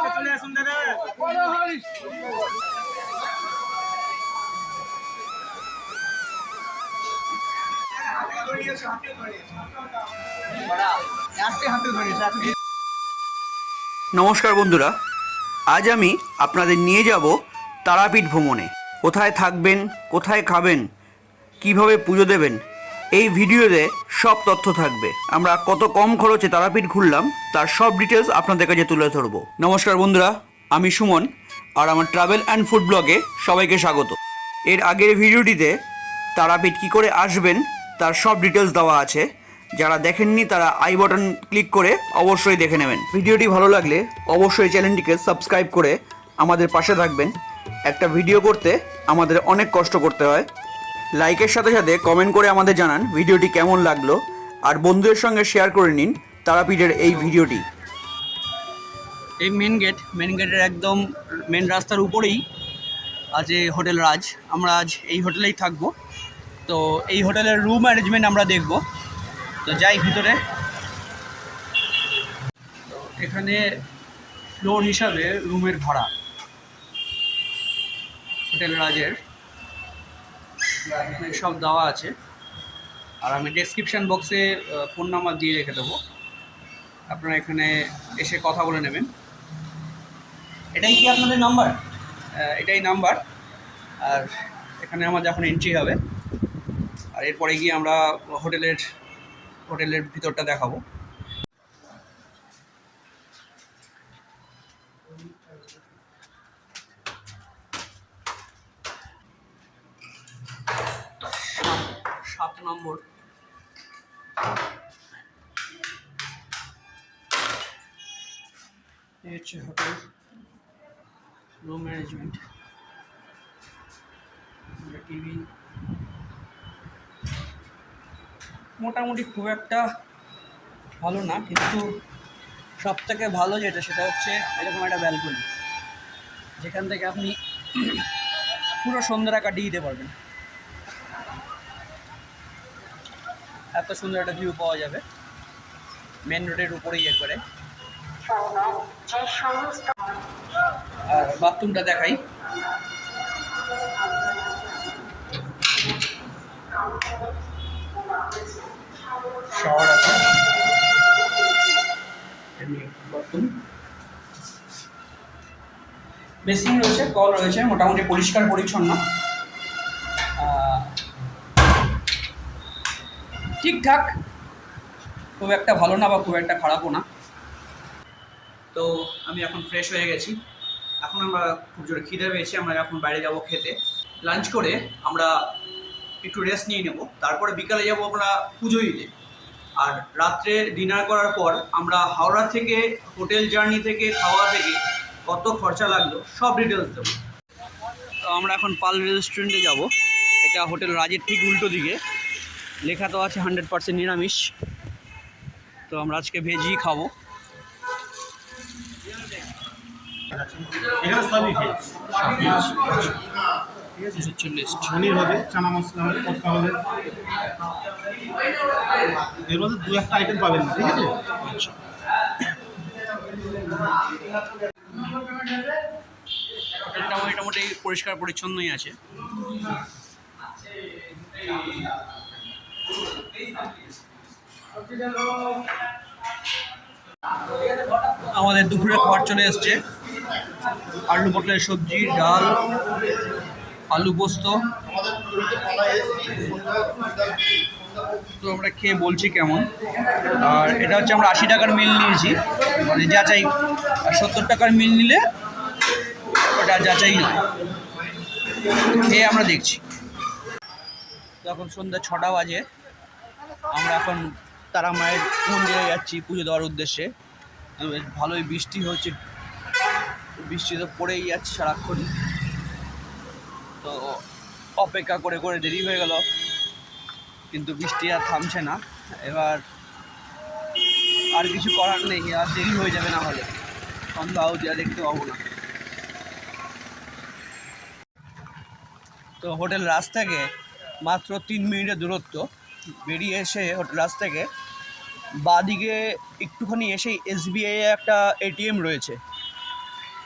নমস্কার বন্ধুরা, আজ আমি আপনাদের নিয়ে যাব তারাপীঠ ভ্রমণে। কোথায় থাকবেন, কোথায় খাবেন, কিভাবে পুজো দেবেন, এই ভিডিওতে সব তথ্য থাকবে। আমরা কত কম খরচে তারাপীঠ ঘুরলাম তার সব ডিটেলস আপনাদের কাছে তুলে ধরবো। নমস্কার বন্ধুরা, আমি সুমন আর আমার ট্রাভেল অ্যান্ড ফুড ব্লগে সবাইকে স্বাগত। এর আগের ভিডিওটিতে তারাপীঠ কী করে আসবেন তার সব ডিটেলস দেওয়া আছে। যারা দেখেননি তারা আই বাটন ক্লিক করে অবশ্যই দেখে নেবেন। ভিডিওটি ভালো লাগলে অবশ্যই চ্যানেলটিকে সাবস্ক্রাইব করে আমাদের পাশে থাকবেন। একটা ভিডিও করতে আমাদের অনেক কষ্ট করতে হয়। লাইকের সাথে সাথে কমেন্ট করে আমাদের জানান ভিডিওটি কেমন লাগলো, আর বন্ধুদের সঙ্গে শেয়ার করে নিন তারাপীঠের এই ভিডিওটি। এই মেন গেটের একদম মেন রাস্তার উপরেই আছে হোটেল রাজ। আমরা আজ এই হোটেলেই থাকবো। তো এই হোটেলের রুম অ্যারেঞ্জমেন্ট আমরা দেখব। তো যাই ভিতরে। তো এখানে ফ্লোর হিসাবে রুমের ভাড়া হোটেল রাজের এখানে সব দেওয়া আছে, আর আমি ডেসক্রিপশান বক্সে ফোন নাম্বার দিয়ে রেখে দেবো। আপনারা এখানে এসে কথা বলে নেবেন। এটাই কি আপনাদের নাম্বার? এটাই নাম্বার। আর এখানে আমার যখন এন্ট্রি হবে, আর এরপরে গিয়ে আমরা হোটেলের ভিতরটা দেখাবো। সাত নম্বর এই হচ্ছে হোটেল রুম ম্যানেজমেন্ট। টিভি মোটামুটি খুব একটা ভালো না, কিন্তু সব থেকে ভালো যেটা সেটা হচ্ছে এরকম একটা ব্যালকনি, যেখান থেকে আপনি পুরো সন্ধ্যাটা কাটিয়ে দিতে পারবেন। এত সুন্দর একটা ভিউ পাওয়া যাবে মেন রোডের উপরেই একবারে। আর বাথরুমটা দেখাই। শাওয়ার আছে, বাথরুম, বেসিন রয়েছে, কল রয়েছে, মোটামুটি পরিষ্কার পরিচ্ছন্ন, ঠিকঠাক। খুব একটা ভালো না বা খুব একটা খারাপও না। তো আমি এখন ফ্রেশ হয়ে গেছি। এখন আমরা খুব জোরে খিদে পেয়েছি, আমরা এখন বাইরে যাব খেতে। লাঞ্চ করে আমরা একটু রেস্ট নিয়ে নেব, তারপরে বিকালে যাব আমরা পুজো দিতে। আর রাত্রে ডিনার করার পর আমরা হাওড়া থেকে হোটেল জার্নি থেকে খাওয়া থেকে কত খরচা লাগলো সব ডিটেলস দেবো। তো আমরা এখন পাল রেস্টুরেন্টে যাব। এটা হোটেল রাজের ঠিক উল্টো দিকে। লেখা তো আছে 100% নিরামিষ। তো আমরা আজকে ভেজই খাবো। এখানে সবই ভেজ। পনির হবে, চানা মশলা হবে, কষা হবে, এর মধ্যে দু একটা আইটেম পাবেন না, ঠিক আছে? আচ্ছা, হোটেলটা মোটামুটি পরিষ্কার পরিচ্ছন্নই আছে। আমাদের দুপুরে খাবার চলে এসছে। আলু পটলের সবজি, ডাল, আলু পোস্ত। তো আমরা খেয়ে বলছি কেমন। আর এটা হচ্ছে আমরা 80 টাকার মিল নিয়েছি, মানে যাচাই। আর 70 টাকার মিল নিলে ওটা যাচাই নয়। খেয়ে আমরা দেখছি। এখন সন্ধ্যা 6টা বাজে। আমরা এখন তারা মায়ের মন্দিরে যাচ্ছি পুজো দেওয়ার উদ্দেশ্যে। বেশ ভালোই বৃষ্টি হচ্ছে, বৃষ্টি তো পড়েই যাচ্ছে সারাক্ষণ। তো অপেক্ষা করে করে দেরি হয়ে গেল, কিন্তু বৃষ্টি আর থামছে না। এবার আর কিছু করার নেই, আর দেরি হয়ে যাবে, না হলে সন্ধ্যা অবধি আর দেখতে পাবো না। তো হোটেল রাজ থেকে মাত্র 3 মিনিটের দূরত্ব। বেরিয়ে এসে হোটেল রাজ থেকে বাঁদিকে একটুখানি এসেই SBI একটা ATM রয়েছে।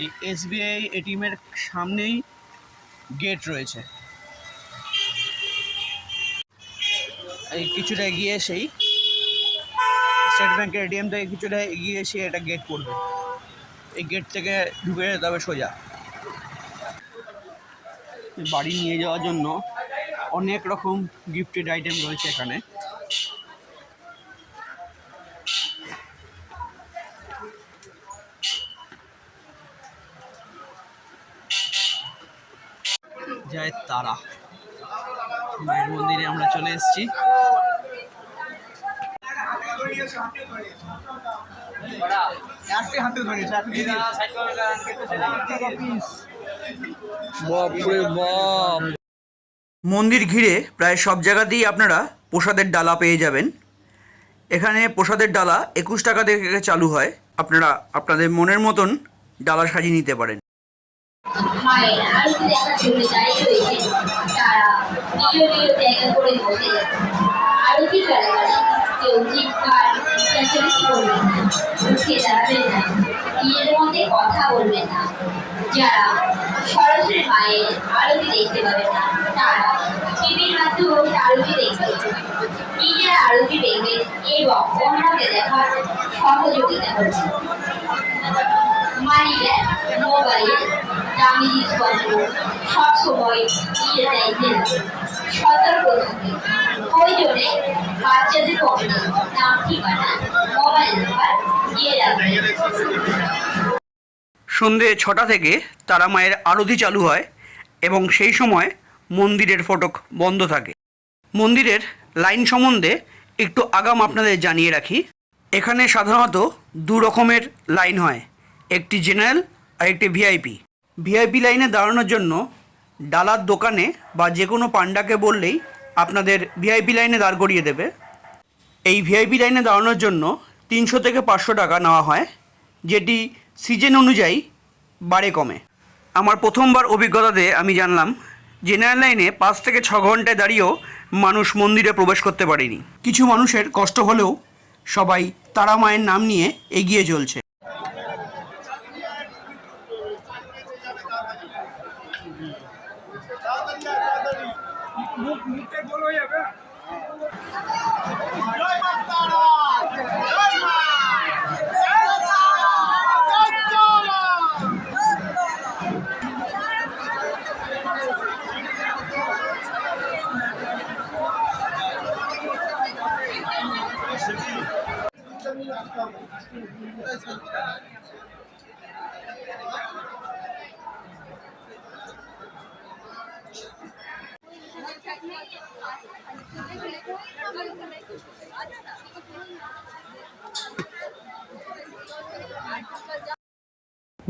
এই এসবিআই এটিএমের সামনেই গেট রয়েছে। এই কিছুটা এগিয়ে এসেই স্টেট ব্যাংকের এটিএম থেকে কিছুটা এগিয়ে এসে এটা গেট পড়বে। এই গেট থেকে ঢুকে যেতে হবে সোজা। বাড়ি নিয়ে যাওয়ার জন্য অনেক রকম গিফটেড আইটেম রয়েছে এখানে। জয় তারা মায়ের মন্দিরে আমরা চলে এসেছি। মন্দির ঘিরে প্রায় সব জায়গাতেই আপনারা প্রসাদের ডালা পেয়ে যাবেন। এখানে প্রসাদের ডালা 21 টাকা থেকে চালু হয়। আপনারা আপনাদের মনের মতন ডালা সাজিয়ে নিতে পারেন। মায়ের আরতি দেখার জন্য দাঁড়িয়ে রয়েছে তারা নিজ নিজ জায়গা করে বসে আরতি চলাকালীন কেউ চিৎকার চেঁচামেচি করবেন না, উঠে দাঁড়াবেন না, নিজের মধ্যে কথা বলবেন না। যারা সরাসরি মায়ের আরতি দেখতে পাবেন না তারা টিভির মাধ্যমে আরতি দেখবেন, নিজের আরতি দেখবেন এবং অন্যকে দেখার সহযোগিতা করবেন। মানি ব্যাগ, মোবাইল, দামি জিনিসপত্র সবসময় নিজের দায়িত্বে রাখবেন। সতর্ক থাকবেন। প্রয়োজনে বাচ্চাদের পকেটে নাম, ঠিকানা, মোবাইল নাম্বার দিয়ে রাখবেন। সন্ধে 6টা থেকে তারা মায়ের আরতি চালু হয় এবং সেই সময় মন্দিরের ফটক বন্ধ থাকে। মন্দিরের লাইন সম্বন্ধে একটু আগাম আপনাদের জানিয়ে রাখি। এখানে সাধারণত 2 রকমের লাইন হয়, একটি জেনারেল আর একটি ভিআইপি। ভিআইপি লাইনে দাঁড়ানোর জন্য ডালার দোকানে বা যে কোনো পান্ডাকে বললেই আপনাদের ভিআইপি লাইনে দাঁড় করিয়ে দেবে। এই ভিআইপি লাইনে দাঁড়ানোর জন্য 300 থেকে 500 টাকা নেওয়া হয়, যেটি সিজন অনুযায়ী বাড়ে কমে। আমার প্রথমবার অভিজ্ঞতাতে আমি জানলাম জেনারেল লাইনে 5 থেকে 6 ঘন্টায় দাঁড়িয়েও মানুষ মন্দিরে প্রবেশ করতে পারেনি। কিছু মানুষের কষ্ট হলেও সবাই তারা মায়ের নাম নিয়ে এগিয়ে চলছে।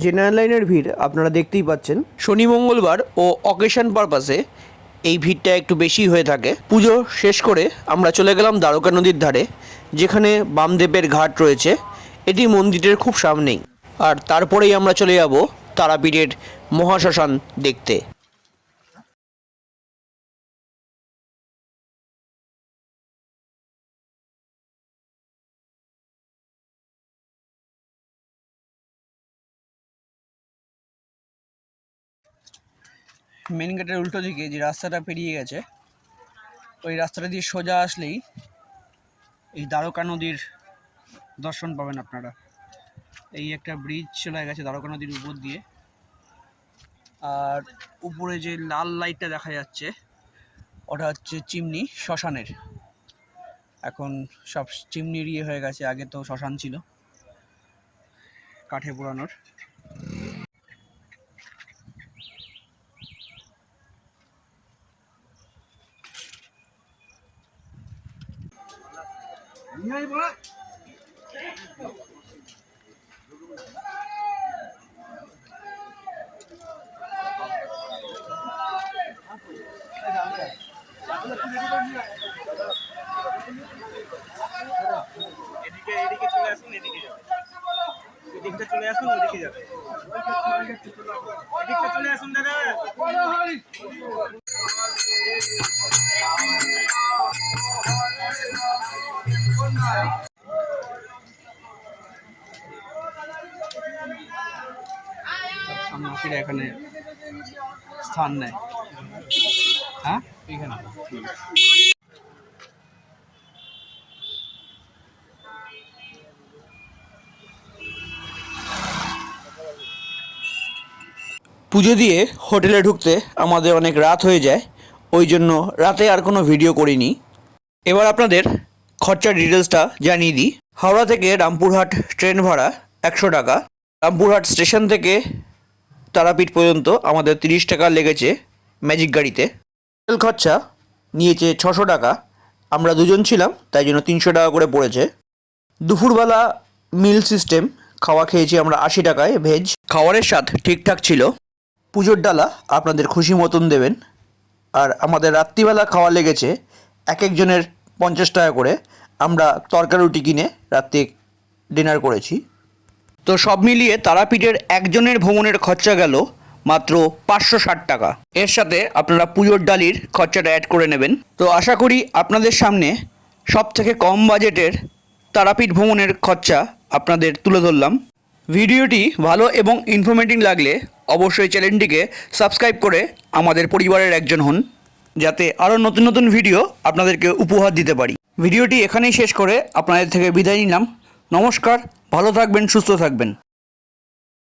জেনারেল লাইনের ভিড় আপনারা দেখতেই পাচ্ছেন। শনি মঙ্গলবার ও অকেশন পারপাসে এই ভিড়টা একটু বেশি হয়ে থাকে। পুজো শেষ করে আমরা চলে গেলাম দ্বারকা নদীর ধারে, যেখানে বামদেবের ঘাট রয়েছে। এটি মন্দিরের খুব সামনেই। আর তারপরেই আমরা চলে যাব তারাপীঠের মহাশ্মশান দেখতে। মেন গেটের উল্টো দিকে যে রাস্তাটা পেরিয়ে গেছে, ওই রাস্তাটা দিয়ে সোজা আসলেই এই দ্বারকা নদীর দর্শন পাবেন আপনারা। এই একটা ব্রিজ চলে গেছে দ্বারকা নদীর উপর দিয়ে, আর উপরে যে লাল লাইটটা দেখা যাচ্ছে ওটা হচ্ছে চিমনি শ্মশানের। এখন সব চিমনির ইয়ে হয়ে গেছে, আগে তো শ্মশান ছিল কাঠে পোড়ানোর। এদিকে চলে আসুন, এদিকে যাবে। এদিকটা চলে আসুন, ওদিকে যাবে। এদিকটা চলে আসুন দাদা। সন্ন্যাসীরা এখানে স্থান নেয়। হ্যাঁ, এখানে পুজো দিয়ে হোটেলে ঢুকতে আমাদের অনেক রাত হয়ে যায়, ওই জন্য রাতে আর কোনো ভিডিও করিনি। এবার আপনাদের খরচার ডিটেলসটা জানিয়ে দিই। হাওড়া থেকে রামপুরহাট ট্রেন ভাড়া 100 টাকা। রামপুরহাট স্টেশন থেকে তারাপীঠ পর্যন্ত আমাদের 30 টাকা লেগেছে ম্যাজিক গাড়িতে। হোটেল খরচা নিয়েছে 600 টাকা, আমরা দুজন ছিলাম তাই জন্য 300 টাকা করে পড়েছে। দুপুরবেলা মিল সিস্টেম খাওয়া খেয়েছি আমরা 80 টাকায় ভেজ। খাবারের স্বাদ ঠিকঠাক ছিল। পুজোর ডালা আপনাদের খুশি মতন দেবেন। আর আমাদের রাত্রিবেলা খাওয়া লেগেছে এক একজনের 50 টাকা করে। আমরা তরকারি রুটি কিনে রাত্রে ডিনার করেছি। তো সব মিলিয়ে তারাপীঠের একজনের ভ্রমণের খরচা গেল মাত্র 560 টাকা। এর সাথে আপনারা পুজোর ডালির খরচাটা অ্যাড করে নেবেন। তো আশা করি আপনাদের সামনে সব থেকে কম বাজেটের তারাপীঠ ভ্রমণের খরচা আপনাদের তুলে ধরলাম। ভিডিওটি ভালো এবং ইনফরমেটিভ লাগলে অবশ্যই চ্যানেলটিকে সাবস্ক্রাইব করে আমাদের পরিবারের একজন হন, যাতে আরও নতুন নতুন ভিডিও আপনাদেরকে উপহার দিতে পারি। ভিডিওটি এখানেই শেষ করে আপনাদের থেকে বিদায় নিলাম। নমস্কার, ভালো থাকবেন, সুস্থ থাকবেন।